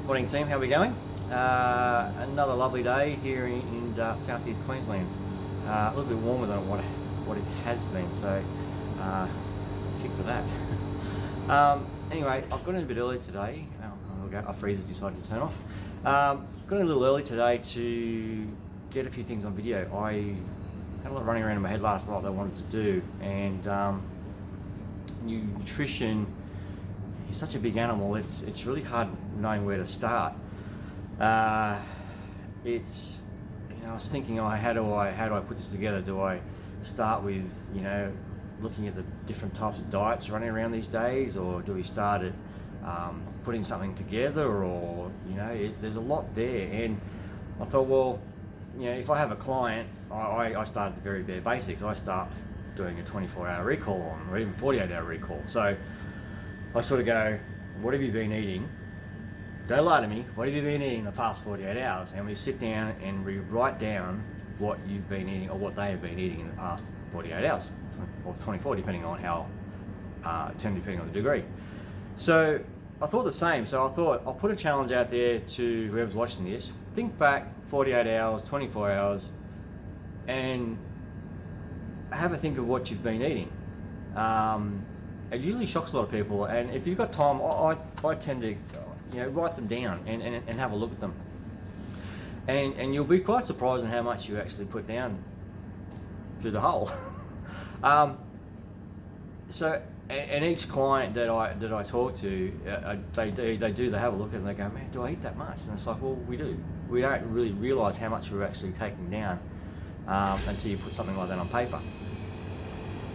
Morning team, how are we going? Another lovely day here in southeast Queensland. A little bit warmer than what it has been, so kick to that. Anyway, I've got in a bit early today. Our freezer decided to turn off. Got in a little early today to get a few things on video. I had a lot running around in my head last night that I wanted to do, and nutrition is such a big animal. It's really hard knowing where to start. I was thinking, how do I put this together? Do I start with looking at the different types of diets running around these days, or do we start at putting something together, or there's a lot there. And I thought, well, if I have a client, I start at the very bare basics. I start doing a 24-hour recall on, or even 48-hour recall. So I sort of go, what have you been eating? Don't lie to me. What have you been eating the past 48 hours? And we sit down and we write down what you've been eating, or what they have been eating in the past 48 hours, or 24, depending on depending on the degree. So I thought the same. So I thought I'll put a challenge out there to whoever's watching this. Think back 48 hours, 24 hours, and have a think of what you've been eating. It usually shocks a lot of people, and if you've got time, I tend to write them down and have a look at them. And you'll be quite surprised at how much you actually put down through the hole. And each client that I talk to, they have a look at it and they go, man, do I eat that much? And it's like, well, we do. We don't really realise how much we're actually taking down until you put something like that on paper.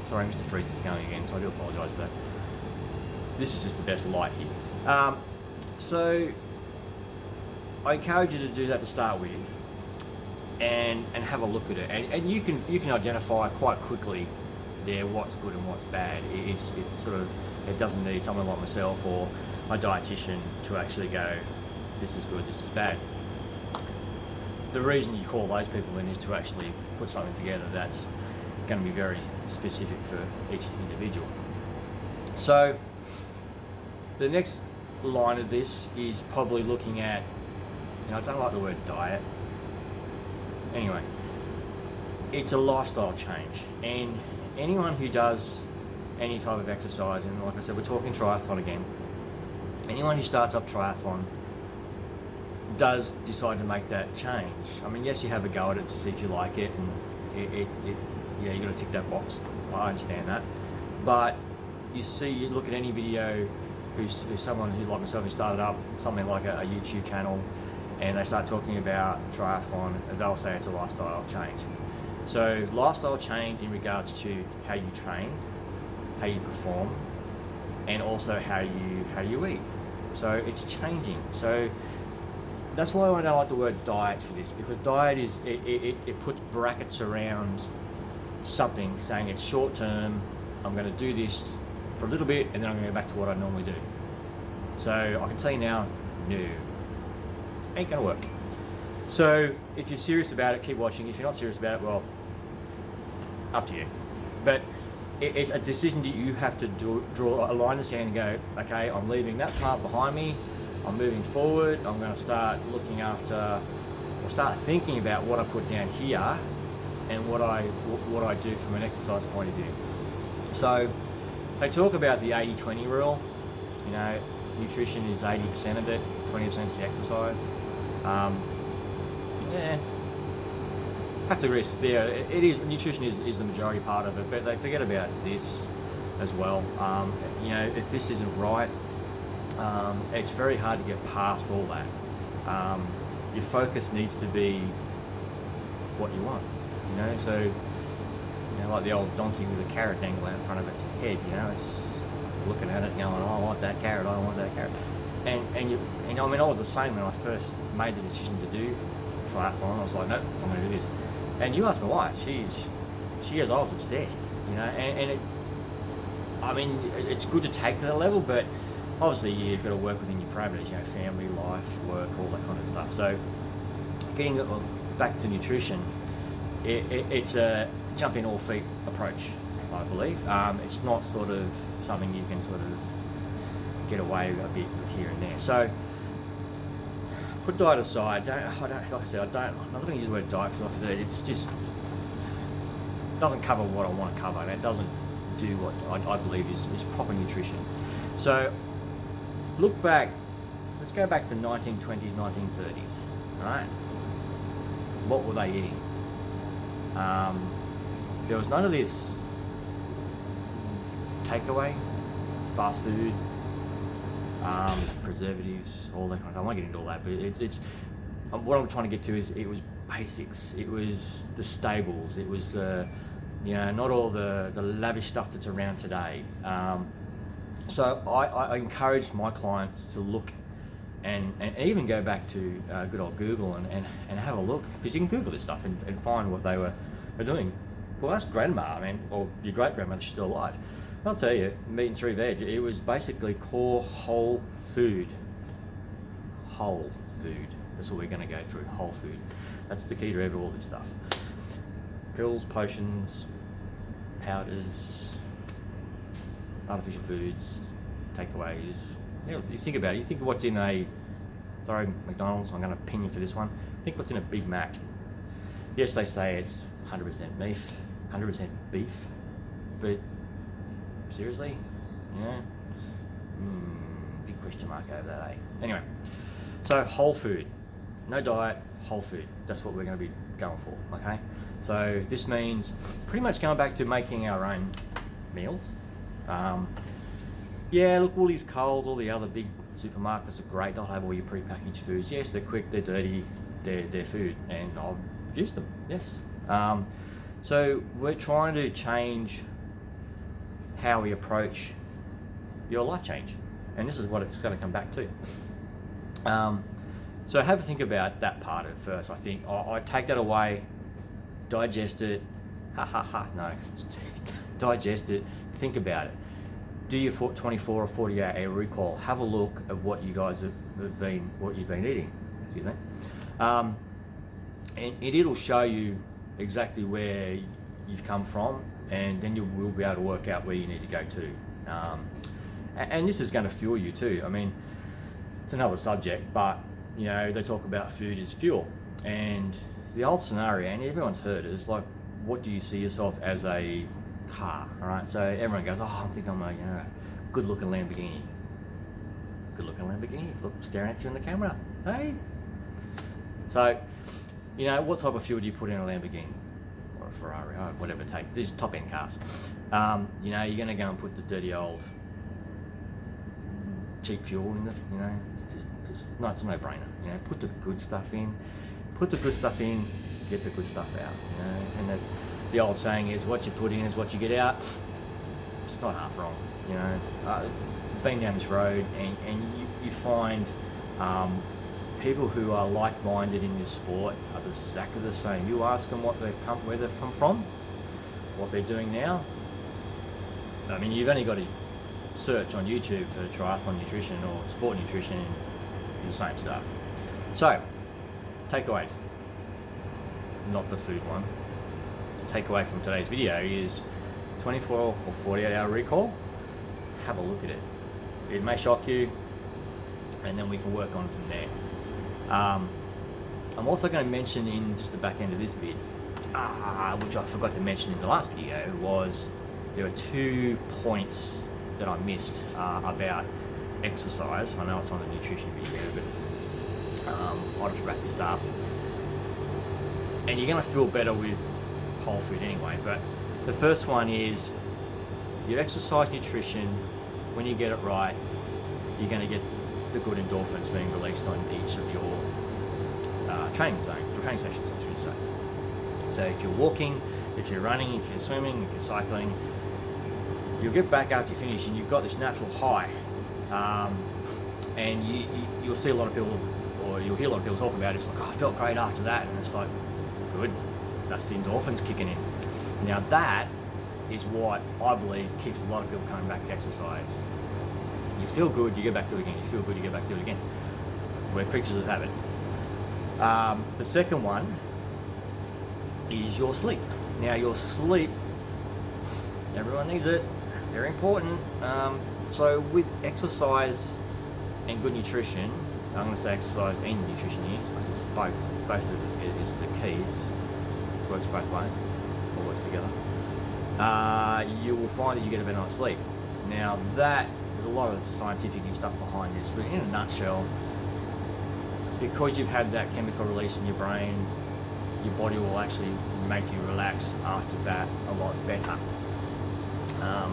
Sorry, Mr. Freeze is going again, so I do apologise for that. This is just the best light here. So I encourage you to do that to start with, and have a look at it, and you can identify quite quickly there what's good and what's bad. It doesn't need someone like myself or a dietitian to actually go, this is good, this is bad. The reason you call those people in is to actually put something together that's going to be very specific for each individual. So the next line of this is probably looking at, I don't like the word diet. Anyway, it's a lifestyle change, and anyone who does any type of exercise, and like I said, we're talking triathlon again, anyone who starts up triathlon does decide to make that change. I mean, yes, you have a go at it to see if you like it, and you got to tick that box. I understand that, but you look at any video who's someone who, like myself, who started up something like a YouTube channel, and they start talking about triathlon, and they'll say it's a lifestyle change. So lifestyle change in regards to how you train, how you perform, and also how you eat. So it's changing. So that's why I don't like the word diet for this, because diet is it puts brackets around something, saying it's short term. I'm going to do this for a little bit, and then I'm going to go back to what I normally do. So I can tell you now, no, ain't going to work. So if you're serious about it, keep watching. If you're not serious about it, well, up to you. But it's a decision that you have to draw a line in the sand and go, okay, I'm leaving that part behind me. I'm moving forward. I'm going to start looking after, or start thinking about what I put down here and what I do from an exercise point of view. So they talk about the 80-20 rule. Nutrition is 80% of it, 20% is the exercise. Have to agree there. It is, nutrition is the majority part of it, but they forget about this as well. If this isn't right, it's very hard to get past all that. Your focus needs to be what you want. So like the old donkey with a carrot dangling out in front of its head. It's looking at it, going, "Oh, I want that carrot. I want that carrot." And I was the same when I first made the decision to do triathlon. I was like, nope, I'm going to do this. And you ask my wife, she goes, I was obsessed, it's good to take to that level, but obviously you've got to work within your parameters, family, life, work, all that kind of stuff. So getting back to nutrition, it's a jump in all feet approach, I believe. It's not sort of something you can sort of get away a bit with here and there. So put diet aside. Like I said, I'm not going to use the word diet because, like I said, it's just doesn't cover what I want to cover, and it doesn't do what I believe is proper nutrition. So look back. Let's go back to 1920s, 1930s. All right, what were they eating? There was none of this takeaway, fast food, preservatives, all that kind of stuff. I won't get into all that, but it's what I'm trying to get to is it was basics. It was the staples. It was the, not all the lavish stuff that's around today. So I encourage my clients to look and even go back to good old Google and have a look, because you can Google this stuff and find what they were doing. Well, that's grandma, or your great grandma, she's still alive. I'll tell you, meat and 3 veg, it was basically core whole food. Whole food. That's what we're going to go through, whole food. That's the key to all this stuff. Pills, potions, powders, artificial foods, takeaways. You think about it. You think of what's in McDonald's. I'm going to pin you for this one. Think what's in a Big Mac. Yes, they say it's 100% beef, 100% beef, but seriously, big question mark over that, eh? Anyway, so whole food, no diet, whole food. That's what we're going to be going for. Okay, so this means pretty much going back to making our own meals. Look, Woolies, Coles, all the other big supermarkets are great. They'll have all your pre-packaged foods. Yes, they're quick, they're dirty, they're food, and I'll use them. Yes. So we're trying to change how we approach your life change, and this is what it's going to come back to. So have a think about that part of it first. I think I take that away, digest it. Digest it. Think about it. Do your 24 or 48 hour recall. Have a look at what you guys you've been eating. Excuse me. And it'll show you exactly where you've come from, and then you will be able to work out where you need to go to. And this is going to fuel you too. I mean, it's another subject, but they talk about food as fuel, and the old scenario, and everyone's heard it, is like, what do you see yourself as a car? All right, so everyone goes, I think I'm a good-looking Lamborghini. Good-looking Lamborghini. Look, staring at you in the camera. Hey. So, what type of fuel do you put in a Lamborghini or a Ferrari, or whatever it takes? These top-end cars. You're going to go and put the dirty old cheap fuel in it. It's a no-brainer. Put the good stuff in. Put the good stuff in. Get the good stuff out. And that's the old saying is, what you put in is what you get out. It's not half wrong. Been down this road, and you find people who are like-minded in this sport are exactly the same. You ask them where they've come from, what they're doing now. I mean, you've only got to search on YouTube for triathlon nutrition or sport nutrition, and the same stuff. So, takeaways. Not the food one. Takeaway from today's video is 24 or 48 hour recall. Have a look at it. It may shock you, and then we can work on from there. I'm also going to mention in just the back end of this vid, which I forgot to mention in the last video, was there were 2 points that I missed about exercise. I know it's on the nutrition video, but I'll just wrap this up. And you're going to feel better with whole food anyway, but the first one is your exercise nutrition. When you get it right, you're going to get the good endorphins being released on each of your training sessions, I should say. So if you're walking, if you're running, if you're swimming, if you're cycling, you'll get back after you finish and you've got this natural high. And you'll see a lot of people, or you'll hear a lot of people talk about it. It's like, I felt great after that, and it's like, good. That's the endorphins kicking in. Now that is what I believe keeps a lot of people coming back to exercise. You feel good, you go back to it again. You feel good, you go back to it again. We're creatures of habit. The second one is your sleep. Now your sleep, everyone needs it, very important. So with exercise and good nutrition, I'm going to say exercise and nutrition here, because it's both of it is the key. It works both ways, all works together. You will find that you get a better night's sleep. Now that, there's a lot of scientific stuff behind this, but in a nutshell, because you've had that chemical release in your brain, your body will actually make you relax after that a lot better.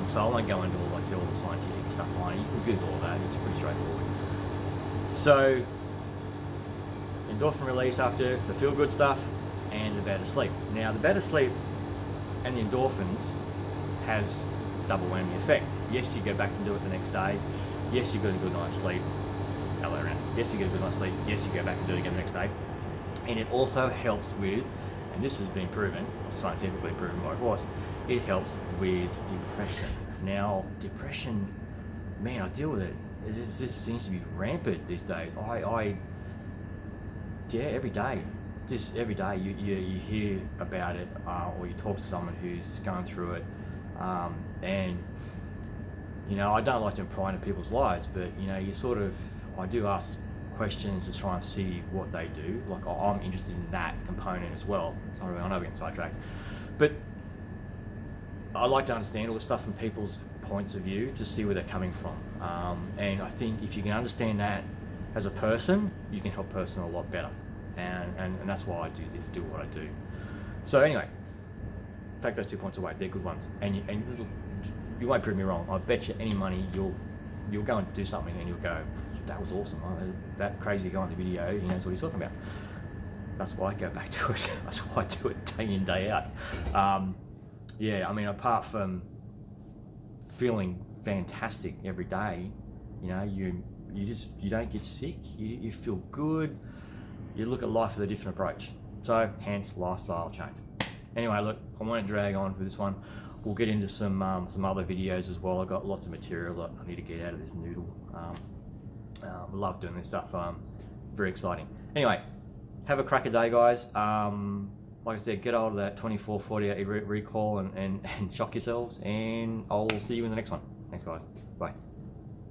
So I won't go into all the scientific stuff behind it. You can Google all that, it's pretty straightforward. So, endorphin release after the feel-good stuff and the better sleep. Now the better sleep and the endorphins has double whammy effect. Yes, you go back and do it the next day. Yes, you got a good night's sleep. Hello around. Yes, you get a good night's sleep. Yes, you go back and do it again the next day. And it also helps with, and this has been proven, scientifically proven by Ross, it helps with depression. Now, depression, man, I deal with it. It just seems to be rampant these days. Yeah, every day. Just every day you hear about it, or you talk to someone who's going through it. And, you know, I don't like to pry into people's lives, but, you know, I do ask questions to try and see what they do. Like, I'm interested in that component as well. Sorry, I know we're getting sidetracked. But I like to understand all this stuff from people's points of view to see where they're coming from. And I think if you can understand that as a person, you can help a person a lot better. And that's why I do what I do. So anyway, take those 2 points away. They're good ones. And you won't prove me wrong. I bet you any money you'll go and do something and you'll go, that was awesome. That crazy guy in the video, he knows what he's talking about. That's why I go back to it. That's why I do it day in, day out. Yeah, I mean, apart from feeling fantastic every day, you know, you don't get sick. You feel good. You look at life with a different approach. So, hence lifestyle change. Anyway, look, I won't drag on for this one. We'll get into some other videos as well. I've got lots of material that I need to get out of this noodle. I love doing this stuff. Very exciting. Anyway, have a cracker day, guys. Like I said, get hold of that 24-48 recall and shock yourselves. And I'll see you in the next one. Thanks, guys. Bye.